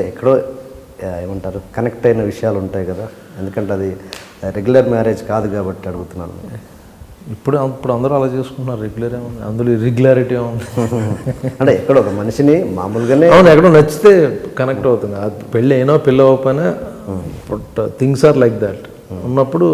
ఎక్కడో ఏమంటారు కనెక్ట్ అయిన విషయాలు ఉంటాయి కదా, ఎందుకంటే అది రెగ్యులర్ మ్యారేజ్ కాదు కాబట్టి అడుగుతున్నాను. ఇప్పుడు అందరూ అలా చేసుకుంటున్నారు. రెగ్యులర్ ఏముంది అందులో, ఇర్రెగ్యులారిటీ ఏముంది అంటే ఎక్కడో ఒక మనిషిని మామూలుగానే అవును ఎక్కడో నచ్చితే కనెక్ట్ అవుతుంది. అది పెళ్ళి అయినా పెళ్ళి అవ్వకపోయినా థింగ్స్ ఆర్ లైక్ దాట్ ఉన్నప్పుడు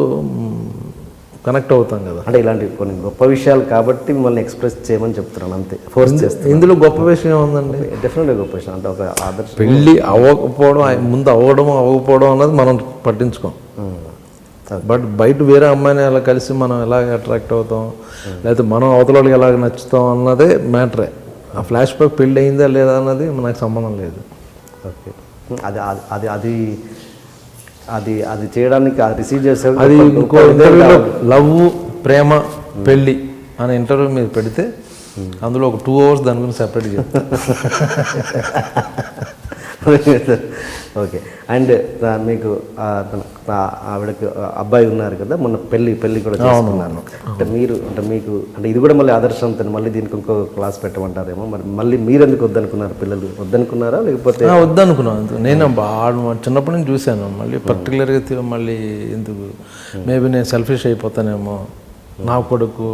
కనెక్ట్ అవుతాం కదా. అంటే ఇలాంటి కొన్ని గొప్ప విషయాలు కాబట్టి మిమ్మల్ని ఎక్స్ప్రెస్ చేయమని చెప్తున్నాను అంతే, ఫోర్స్ చేస్తాను. ఇందులో గొప్ప విషయం ఉందండి. డెఫినెట్గా గొప్ప విషయం. అంటే ఒక ఆదర్శ పెళ్ళి అవ్వకపోవడం, ముందు అవ్వకపోవడం అన్నది మనం పట్టించుకోం. బట్ బయట వేరే అమ్మాయిని ఎలా కలిసి మనం ఎలాగ అట్రాక్ట్ అవుతాం, లేకపోతే మనం అవతలకి ఎలాగ నచ్చుతాం అన్నదే మ్యాటరే. ఆ ఫ్లాష్ బ్యాక్ పెళ్ళి అయిందా లేదా అన్నది మనకు సంబంధం లేదు. ఓకే, అది అది అది అది అది చేయడానికి రిసీవ్ చేసే అది ఇంకో ఇంటర్వ్యూలో లవ్ ప్రేమ పెళ్ళి అనే ఇంటర్వ్యూ మీద పెడితే అందులో ఒక 2 hours దాని గురించి సెపరేట్ చెప్తాను. ఓకే. అండ్ మీకు ఆవిడకి అబ్బాయి ఉన్నారు కదా, మొన్న పెళ్ళి కూడా చేసుకున్నాను. అంటే మీకు ఇది కూడా మళ్ళీ ఆదర్శంతో మళ్ళీ దీనికి ఇంకో క్లాస్ పెట్టమంటారేమో. మరి మళ్ళీ మీరు ఎందుకు వద్దనుకున్నారు? పిల్లలు వద్దనుకున్నారా లేకపోతే? వద్దనుకున్నాను. నేను చిన్నప్పటి నుంచి చూశాను. మళ్ళీ పర్టికులర్గా మళ్ళీ ఎందుకు, మేబీ నేను సెల్ఫిష్ అయిపోతానేమో, నా కొడుకు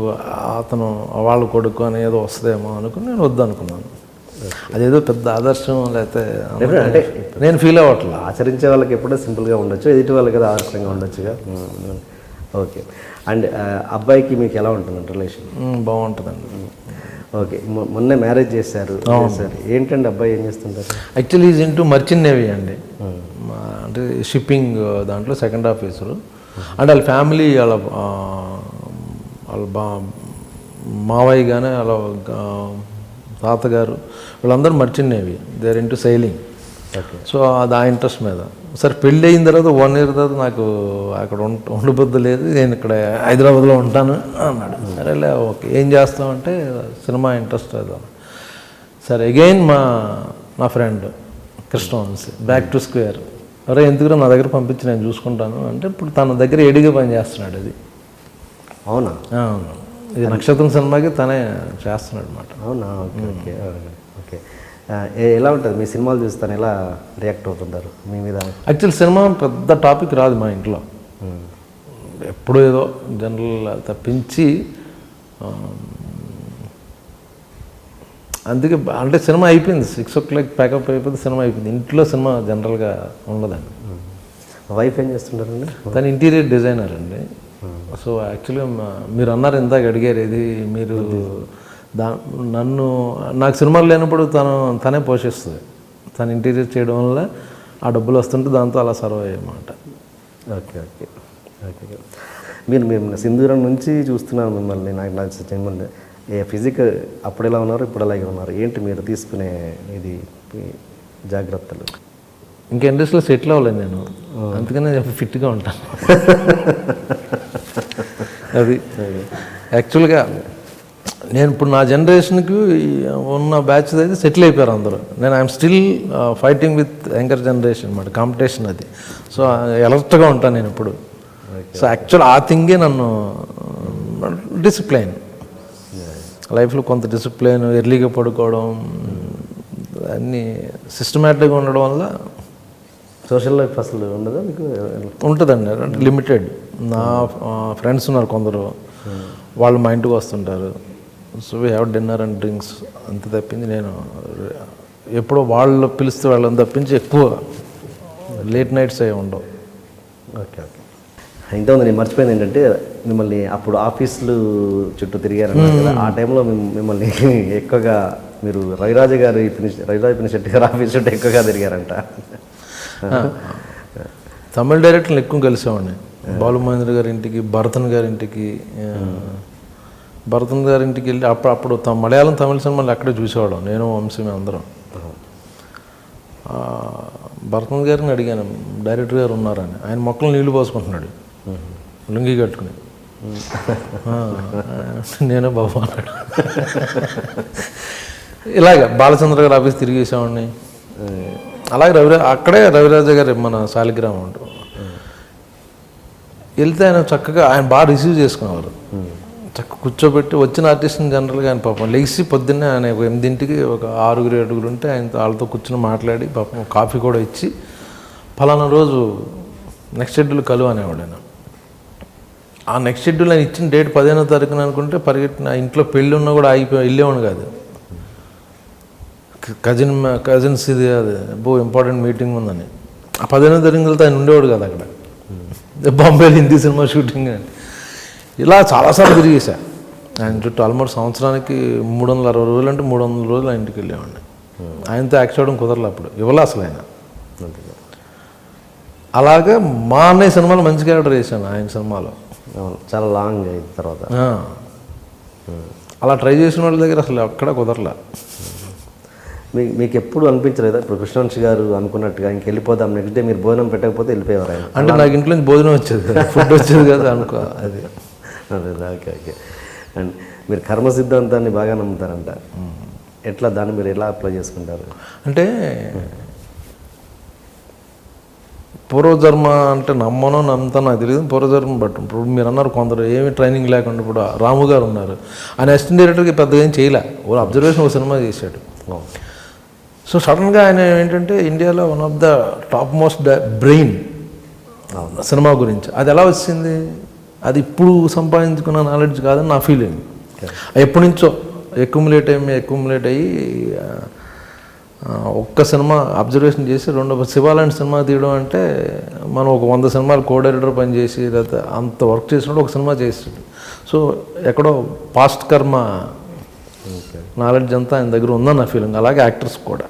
అతను వాళ్ళ కొడుకు అని ఏదో వస్తుందేమో అనుకుని నేను వద్దనుకున్నాను. అదేదో పెద్ద ఆదర్శం లేకపోతే అంటే నేను ఫీల్ అవ్వట్లేదు. ఆచరించే వాళ్ళకి ఎప్పుడో సింపుల్గా ఉండొచ్చు, ఎదుటి వాళ్ళకి ఏదో ఆదర్శంగా ఉండొచ్చుగా. ఓకే. అండ్ అబ్బాయికి మీకు ఎలా ఉంటుందండి రిలేషన్? బాగుంటుందండి. ఓకే. మొన్నే మ్యారేజ్ చేశారు. ఏంటండి అబ్బాయి ఏం చేస్తుంటారు? Actually is into merchant navy అండి. అంటే షిప్పింగ్ దాంట్లో సెకండ్ ఆఫీసరు. అంటే వాళ్ళ ఫ్యామిలీ వాళ్ళ మావయ్య కానీ వాళ్ళ తాతగారు వీళ్ళందరూ merchant navy, they are into sailing. Okay. So అది ఆ ఇంట్రెస్ట్ మీద. సరే పెళ్ళి అయిన తర్వాత 1 year తర్వాత నాకు అక్కడ ఉండబుద్ధి లేదు, నేను ఇక్కడ హైదరాబాద్లో ఉంటాను అన్నాడు. సరేలే ఓకే, ఏం చేస్తామంటే సినిమా ఇంట్రెస్ట్ అది. సరే అగైన్ మా friend Krishna Vamsi back to square, అరే ఎందుకు నా దగ్గర పంపించి నేను చూసుకుంటాను అంటే ఇప్పుడు తన దగ్గర ఎడిగా పని చేస్తున్నాడు. అది అవునా? అవును, ఇది నక్షత్రం సినిమాకి తనే చేస్తున్నాడు అనమాట. అవునా? Okay okay okay. ఎలా ఉంటుంది మీ సినిమాలు చూస్తాను, ఎలా రియాక్ట్ అవుతుంటారు మీ మీద? యాక్చువల్ సినిమా పెద్ద టాపిక్ రాదు మా ఇంట్లో, ఎప్పుడూ ఏదో జనరల్ తప్పించి. అందుకే అంటే సినిమా అయిపోయింది, 6 o'clock ప్యాకప్ అయిపోతే సినిమా అయిపోయింది. ఇంట్లో సినిమా జనరల్గా ఉండదండి. వైఫ్ ఏం చేస్తుంటారండి? తను ఇంటీరియర్ డిజైనర్ అండి. సో యాక్చువల్గా మీరు అన్నారు ఇందాక అడిగారు, ఇది మీరు నాకు సినిమాలు లేనప్పుడు తనే పోషిస్తుంది. తను ఇంటీరియర్ చేయడం వల్ల ఆ డబ్బులు వస్తుంటే దాంతో అలా సర్వ్ అయ్యమాట. Okay okay okay. మీరు సింధూరం నుంచి చూస్తున్నాను మిమ్మల్ని. నాకు మిమ్మల్ని ఫిజిక్ అప్పుడు ఎలా ఉన్నారు, ఇప్పుడు అలాగే ఉన్నారు. ఏంటి మీరు తీసుకునే ఇది జాగ్రత్తలు? ఇంకా ఇండస్ట్రీలో సెటిల్ అవ్వలేదు నేను, అందుకనే ఫిట్గా ఉంటాను. అది యాక్చువల్గా నేను ఇప్పుడు నా జనరేషన్కి ఉన్న బ్యాచ్ అయితే సెటిల్ అయిపోయారు అందరూ. నేను I'm still fighting with younger generation అన్నమాట, కాంపిటీషన్ అది. సో అలర్ట్గా ఉంటాను నేను ఇప్పుడు. సో యాక్చువల్ ఆ థింగే నన్ను డిసిప్లైన్, లైఫ్లో కొంత డిసిప్లైన్, ఎర్లీగా పడుకోవడం, అన్నీ సిస్టమేటిక్గా ఉండడం వల్ల. సోషల్ లైఫ్ అసలు ఉండదా మీకు? ఉంటుందండి, అంటే లిమిటెడ్. నా ఫ్రెండ్స్ ఉన్నారు కొందరు, వాళ్ళు మా ఇంటికి వస్తుంటారు. So we have dinner and drinks అంత తప్పించి నేను ఎప్పుడో వాళ్ళు పిలిస్తే వాళ్ళని తప్పించి ఎక్కువ లేట్ నైట్స్ అవి ఉండవు. Okay okay. ఇంతకుముందు నేను మర్చిపోయింది ఏంటంటే, మిమ్మల్ని అప్పుడు ఆఫీసులు చుట్టూ తిరిగారన్నారు కదా, ఆ టైంలో మిమ్మల్ని ఎక్కువగా మీరు రవిరాజ పినిశెట్టి గారు ఆఫీస్ చుట్టూ ఎక్కువగా తిరిగారంట. తమిళ డైరెక్టర్లు ఎక్కువ కలిసేవాడిని. బాలు మహేంద్ర గారి ఇంటికి, భరతన్ గారి ఇంటికి వెళ్ళి అప్పుడు మలయాళం తమిళ సినిమాలు అక్కడే చూసేవాళ్ళం, నేను వంశీ అందరం. భరతన్ గారిని అడిగాను, డైరెక్టర్ గారు ఉన్నారని. ఆయన మొక్కలు నీళ్లు పోసుకుంటున్నాడు లుంగి కట్టుకుని. నేనే బాబు అన్నాడు. ఇలాగ బాలచంద్ర గారు ఆఫీస్ తిరిగేసేవాడిని. అలాగే అక్కడే రవిరాజ గారు మన శాలిగ్రామం ఉంటారు. వెళ్తే ఆయన చక్కగా ఆయన బాగా రిసీవ్ చేసుకునేవారు. చక్క కూర్చోబెట్టి వచ్చిన ఆర్టిస్ట్ని జనరల్గా ఆయన పాపం లెగిసి పొద్దున్నే ఆయన ఒక 8ంటికి ఒక 6-7 ఉంటే వాళ్ళతో కూర్చొని మాట్లాడి పాపం కాఫీ కూడా ఇచ్చి ఫలానా రోజు నెక్స్ట్ షెడ్యూల్ కలువు అనేవాడు ఆయన. ఆ నెక్స్ట్ షెడ్యూల్ ఆయన ఇచ్చిన డేట్ 15వ తారీఖున అనుకుంటే పరిగెట్టిన ఇంట్లో పెళ్ళి ఉన్నా కూడా వెళ్ళేవాడు కాదు. కజిన్స్ ఇది అది ఇంపార్టెంట్ మీటింగ్ ఉందని ఆ 15వ తారీఖు వెళ్తే ఆయన ఉండేవాడు కదా అక్కడ. బాంబేలో హిందీ సినిమా షూటింగ్ అని ఇలా చాలాసార్లు తిరిగేసా ఆయన చుట్టూ. ఆల్మోస్ట్ సంవత్సరానికి 360 రోజులు అంటే 300 రోజులు ఆయన ఇంటికి వెళ్ళేవాడిని. ఆయనతో యాక్ట్ చేయడం కుదరలే అప్పుడు, ఇవ్వలే అసలు ఆయన. అలాగే మా అన్నయ్య సినిమాలో మంచి క్యారెక్టర్ వేసాను ఆయన సినిమాలో. చాలా లాంగ్ అయిన తర్వాత అలా ట్రై చేసిన వాళ్ళ దగ్గర అసలు ఎక్కడ కుదరలే. మీకు ఎప్పుడు అనిపించలేదా ఇప్పుడు కృష్ణవంశీ గారు అనుకున్నట్టుగా ఇంకెళ్ళిపోదాం, నెక్స్ట్ డే మీరు భోజనం పెట్టకపోతే వెళ్ళిపోయేవారు ఆయన? అంటే నాకు ఇంట్లో నుంచి భోజనం వచ్చేది, ఫుడ్ వచ్చేది కదా అనుకో. అది ఓకే ఓకే. అండ్ మీరు కర్మ సిద్ధాంతాన్ని బాగా నమ్ముతారంట. ఎట్లా దాన్ని మీరు ఎలా అప్లై చేసుకుంటారు? అంటే పూర్వజన్మ అంటే నమ్ముతాను నాకు తెలియదు. పూర్వజన్మ బట్టి ఇప్పుడు మీరు అన్నారు కొందరు ఏమి ట్రైనింగ్ లేకుండా ఇప్పుడు రాము గారు ఉన్నారు, ఆయన అసిస్టెంట్ డైరెక్టర్కి పెద్దగా ఏం చేయలే, ఓ అబ్జర్వేషన్ ఒక సినిమా చేశాడు. సో సడన్గా ఆయన ఏంటంటే ఇండియాలో one of the top most brain cinema గురించి. అది ఎలా వచ్చింది? అది ఇప్పుడు సంపాదించుకున్న నాలెడ్జ్ కాదని నా ఫీలింగ్. ఎప్పటి నుంచో ఎక్యుములేట్ అయ్యి ఒక్క సినిమా అబ్జర్వేషన్ చేసి శివాలాంటి సినిమా తీయడం అంటే మనం ఒక 100 సినిమాలు కో డైరెక్టర్ పనిచేసి లేదా అంత వర్క్ చేసినప్పుడు ఒక సినిమా చేసాడు. సో ఎక్కడో పాస్ట్ కర్మ నాలెడ్జ్ అంతా ఆయన దగ్గర ఉందని నా ఫీలింగ్. అలాగే యాక్టర్స్ కూడా.